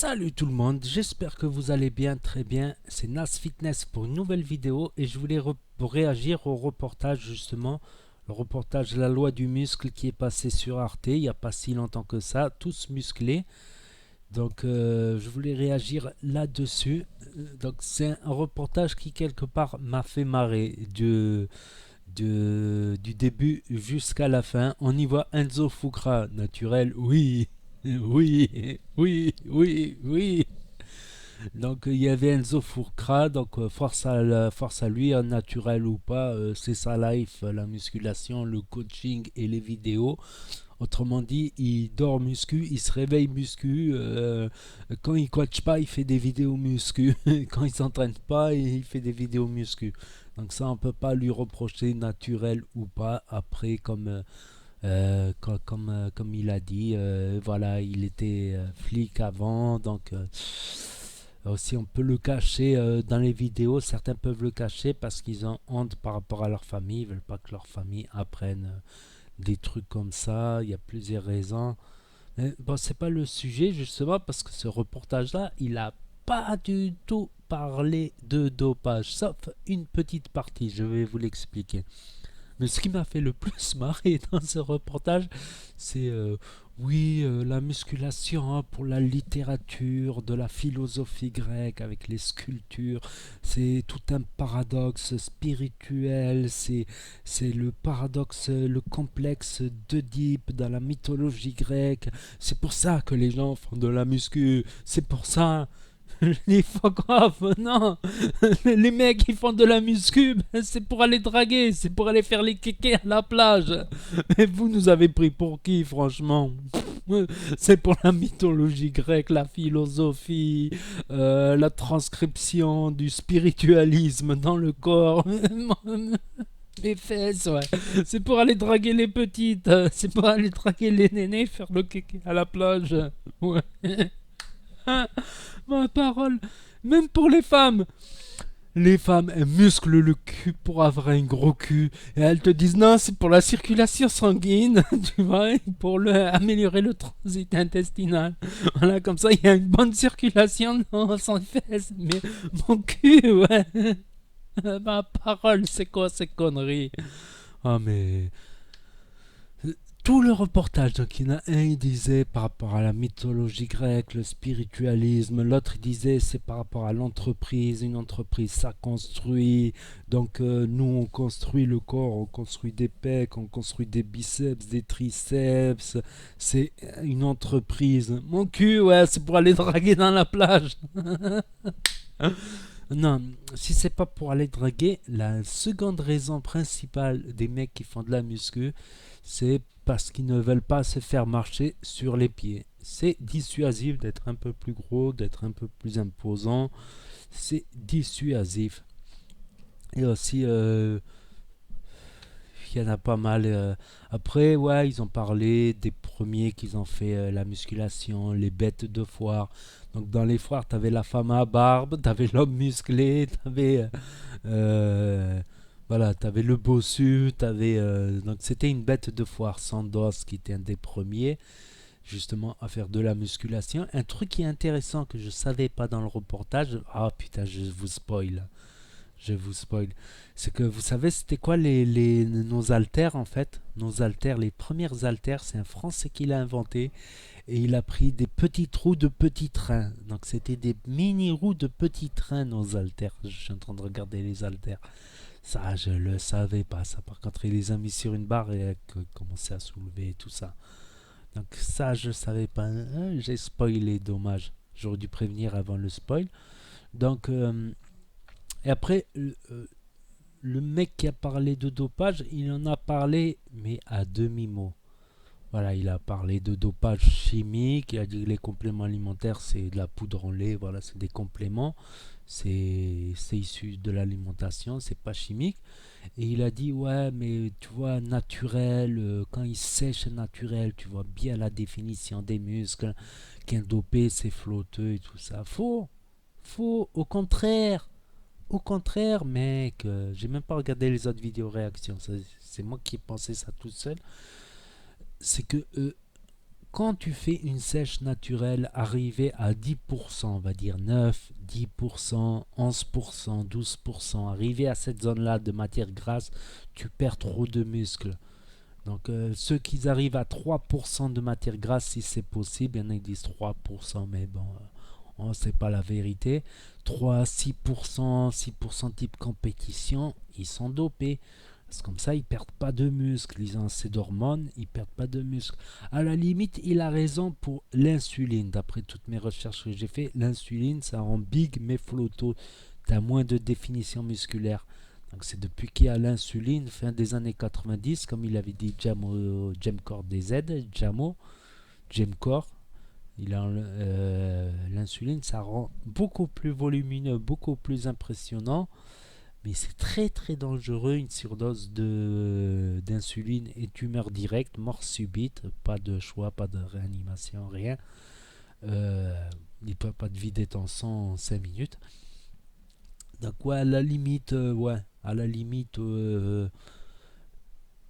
Salut tout le monde, j'espère que vous allez bien, très bien. C'est Nas Fitness pour une nouvelle vidéo et je voulais réagir au reportage justement, le reportage La loi du muscle qui est passé sur Arte il n'y a pas si longtemps que ça, tous musclés. Donc je voulais réagir là-dessus. Donc c'est un reportage qui quelque part m'a fait marrer du début jusqu'à la fin. On y voit Enzo Fucra, naturel, oui, oui, oui, oui, oui. Donc il y avait Enzo Furcra, donc force à lui, naturel ou pas, c'est sa life, la musculation, le coaching et les vidéos. Autrement dit, il dort muscu, il se réveille muscu. Quand il coach pas, il fait des vidéos muscu. Quand il s'entraîne pas, il fait des vidéos muscu. Donc ça, on peut pas lui reprocher naturel ou pas. Après, comme il a dit, voilà, il était flic avant, donc aussi on peut le cacher dans les vidéos. Certains peuvent le cacher parce qu'ils ont honte par rapport à leur famille, ils veulent pas que leur famille apprenne des trucs comme ça. Il y a plusieurs raisons. Mais bon, c'est pas le sujet justement parce que ce reportage-là, il a pas du tout parlé de dopage, sauf une petite partie. Je vais vous l'expliquer. Mais ce qui m'a fait le plus marrer dans ce reportage, c'est oui, la musculation, hein, pour la littérature, de la philosophie grecque avec les sculptures, c'est tout un paradoxe spirituel, c'est le paradoxe, le complexe d'Oedipe dans la mythologie grecque. C'est pour ça que les gens font de la muscu, c'est pour ça. Les fuck off, non. Les mecs qui font de la muscu, ben, c'est pour aller draguer, c'est pour aller faire les kékés à la plage. Et vous nous avez pris pour qui, franchement? C'est pour la mythologie grecque, la philosophie, la transcription du spiritualisme dans le corps. Les fesses, ouais. C'est pour aller draguer les petites, c'est pour aller draguer les nénés, faire le kéké à la plage. Ouais. Ma parole, même pour les femmes. Les femmes, elles musclent le cul pour avoir un gros cul. Et elles te disent non, c'est pour la circulation sanguine, tu vois, pour améliorer le transit intestinal. Voilà, comme ça, il y a une bonne circulation dans son fesses. Mais mon cul, ouais. Ma parole, c'est quoi ces conneries? Ah, mais tout le reportage, donc il y en a un, il disait par rapport à la mythologie grecque, le spiritualisme, l'autre il disait c'est par rapport à l'entreprise, une entreprise ça construit, donc nous on construit le corps, on construit des pecs, on construit des biceps, des triceps, c'est une entreprise. Mon cul, ouais, c'est pour aller draguer dans la plage. Non, si c'est pas pour aller draguer, la seconde raison principale des mecs qui font de la muscu, c'est parce qu'ils ne veulent pas se faire marcher sur les pieds. C'est dissuasif d'être un peu plus gros, d'être un peu plus imposant. C'est dissuasif. Et aussi, il y en a pas mal. Après, ouais, ils ont parlé des premiers qui ont fait la musculation, les bêtes de foire. Donc dans les foires, t'avais la femme à barbe, t'avais l'homme musclé, euh, voilà, t'avais le bossu, donc c'était une bête de foire, Sandos qui était un des premiers justement à faire de la musculation. Un truc qui est intéressant que je savais pas dans le reportage, ah putain, je vous spoil. C'est que vous savez, c'était quoi nos haltères en fait? Nos haltères, les premières haltères, c'est un Français qui l'a inventé et il a pris des petits trous de petits trains. Donc c'était des mini roues de petits trains, nos haltères. Je suis en train de regarder les haltères. Ça, je le savais pas. Ça, par contre, il les a mis sur une barre et a commencé à soulever et tout ça. Donc ça, je savais pas. J'ai spoilé, dommage. J'aurais dû prévenir avant le spoil. Donc, et après, le mec qui a parlé de dopage, il en a parlé, mais à demi-mot. Voilà, il a parlé de dopage chimique, il a dit que les compléments alimentaires, c'est de la poudre en lait, voilà, c'est des compléments, c'est issu de l'alimentation, c'est pas chimique. Et il a dit, ouais, mais tu vois, naturel, quand il sèche naturel, tu vois bien la définition des muscles, qu'un dopé, c'est flotteux et tout ça. Faux, faux, au contraire, mec, j'ai même pas regardé les autres vidéos réactions, c'est moi qui ai pensé ça tout seul. C'est que quand tu fais une sèche naturelle arriver à 10%, on va dire 9, 10%, 11%, 12%, arriver à cette zone-là de matière grasse, tu perds trop de muscles. Donc ceux qui arrivent à 3% de matière grasse, si c'est possible, il y en a qui disent 3%, mais bon, c'est pas la vérité. 3, 6%, 6% type compétition, ils sont dopés. Parce que comme ça, ils perdent pas de muscles. Ils ont assez d'hormones, ils perdent pas de muscles. À la limite, il a raison pour l'insuline. D'après toutes mes recherches que j'ai fait, l'insuline, ça rend big mais flotto. Tu as moins de définition musculaire. Donc c'est depuis qu'il y a l'insuline, fin des années 90, comme il avait dit Jamcore DZ, Jamcore, il a l'insuline, ça rend beaucoup plus volumineux, beaucoup plus impressionnant, mais c'est très très dangereux. Une surdose d'insuline et tu meurs direct, mort subite, pas de choix, pas de réanimation, rien. Il ne peut pas te vider ton sang en 5 minutes. Donc ouais, à la limite,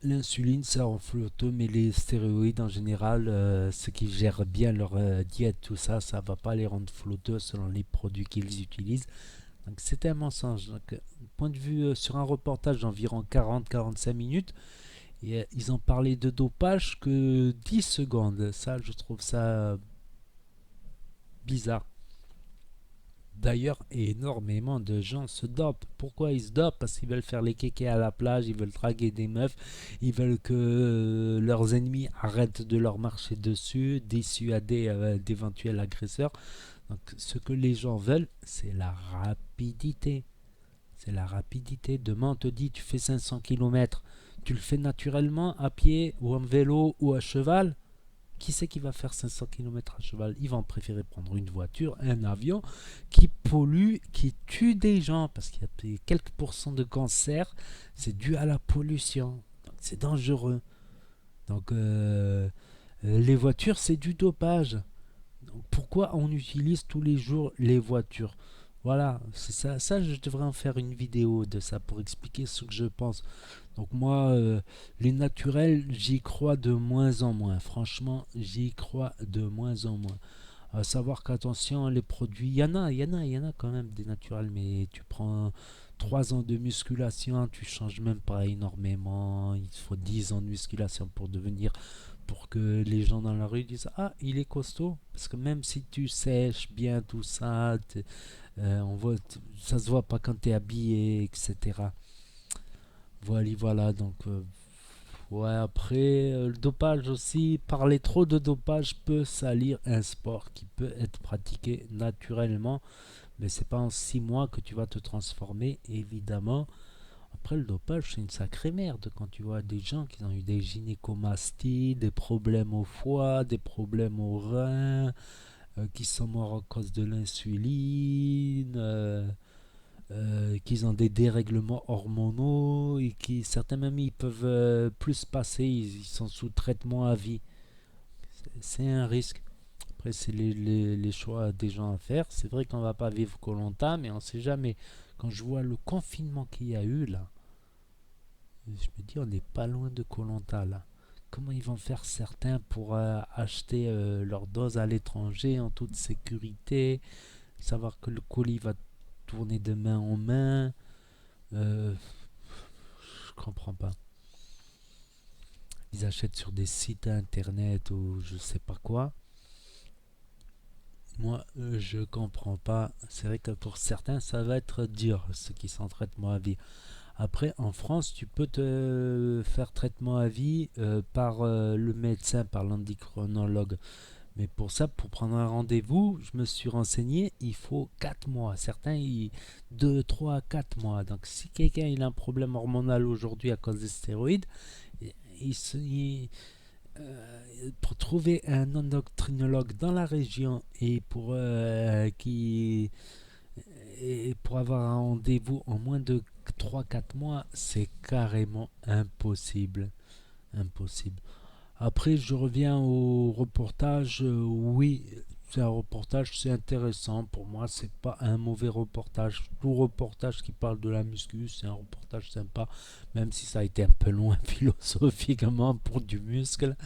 l'insuline ça en flotte, mais les stéroïdes en général, ceux qui gèrent bien leur diète, tout ça, ça va pas les rendre flotteux selon les produits qu'ils utilisent. Donc c'était un mensonge. Donc, point de vue sur un reportage d'environ 40-45 minutes, et, ils ont parlé de dopage que 10 secondes. Ça, je trouve ça bizarre. D'ailleurs, énormément de gens se dopent. Pourquoi ils se dopent? Parce qu'ils veulent faire les kékés à la plage, ils veulent draguer des meufs, ils veulent que leurs ennemis arrêtent de leur marcher dessus, dissuader d'éventuels agresseurs. Donc, ce que les gens veulent, c'est la rapidité. C'est la rapidité. Demain, on te dit, tu fais 500 km. Tu le fais naturellement, à pied, ou en vélo, ou à cheval. Qui c'est qui va faire 500 km à cheval? Ils vont préférer prendre une voiture, un avion qui pollue, qui tue des gens parce qu'il y a quelques pourcents de cancer. C'est dû à la pollution. Donc c'est dangereux. Donc les voitures, c'est du dopage. Donc, pourquoi on utilise tous les jours les voitures? Voilà, c'est ça. Ça, je devrais en faire une vidéo de ça pour expliquer ce que je pense. Donc moi, les naturels, j'y crois de moins en moins. Franchement, j'y crois de moins en moins. À savoir qu'attention, les produits, il y en a quand même des naturels, mais tu prends 3 ans de musculation, tu changes même pas énormément. Il faut 10 ans de musculation pour que les gens dans la rue disent ah, il est costaud. Parce que même si tu sèches bien tout ça, ça se voit pas quand tu es habillé, etc. Voilà, donc ouais, après le dopage aussi, parler trop de dopage peut salir un sport qui peut être pratiqué naturellement, mais c'est pas en 6 mois que tu vas te transformer, évidemment. Après le dopage, c'est une sacrée merde quand tu vois des gens qui ont eu des gynécomasties, des problèmes au foie, des problèmes aux reins, qui sont morts à cause de l'insuline. Qu'ils ont des dérèglements hormonaux et qui certains même ils peuvent plus passer, ils sont sous traitement à vie. C'est un risque. Après c'est les choix des gens à faire. C'est vrai qu'on va pas vivre koh mais on sait jamais. Quand je vois le confinement qu'il y a eu là, je me dis on n'est pas loin de koh là. Comment ils vont faire certains pour acheter leur dose à l'étranger en toute sécurité, savoir que le colis va tourner de main en main. Euh, je comprends pas. Ils achètent sur des sites internet ou je sais pas quoi. Moi, je comprends pas. C'est vrai que pour certains, ça va être dur, ceux qui sont en traitement à vie. Après, en France, tu peux te faire traitement à vie par le médecin, par l'endocrinologue. Mais pour ça, pour prendre un rendez-vous, je me suis renseigné, il faut 4 mois. Certains, 2, 3, 4 mois. Donc si quelqu'un il a un problème hormonal aujourd'hui à cause des stéroïdes, pour trouver un endocrinologue dans la région et pour avoir un rendez-vous en moins de 3, 4 mois, c'est carrément impossible. Impossible. Après, je reviens au reportage. Oui, c'est un reportage, c'est intéressant. Pour moi, c'est pas un mauvais reportage. Tout reportage qui parle de la muscu, c'est un reportage sympa, même si ça a été un peu loin philosophiquement pour du muscle.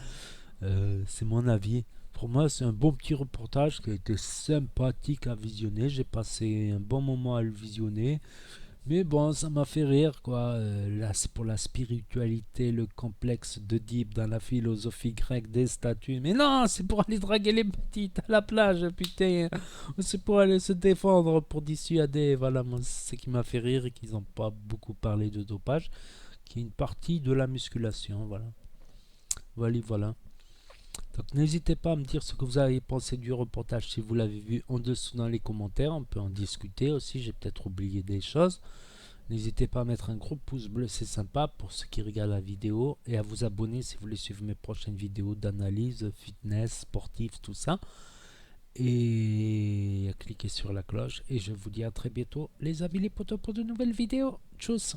C'est mon avis. Pour moi, c'est un bon petit reportage qui a été sympathique à visionner. J'ai passé un bon moment à le visionner. Mais bon, ça m'a fait rire, quoi. Là, c'est pour la spiritualité, le complexe d'Oedipe dans la philosophie grecque des statues. Mais non, c'est pour aller draguer les petites à la plage, putain. C'est pour aller se défendre, pour dissuader. Voilà, moi, c'est ce qui m'a fait rire et qu'ils n'ont pas beaucoup parlé de dopage, qui est une partie de la musculation. Voilà. Voilà, voilà. Donc n'hésitez pas à me dire ce que vous avez pensé du reportage si vous l'avez vu en dessous dans les commentaires. On peut en discuter aussi, j'ai peut-être oublié des choses. N'hésitez pas à mettre un gros pouce bleu, c'est sympa pour ceux qui regardent la vidéo. Et à vous abonner si vous voulez suivre mes prochaines vidéos d'analyse, fitness, sportif, tout ça. Et à cliquer sur la cloche. Et je vous dis à très bientôt les amis les potos pour de nouvelles vidéos. Tchuss.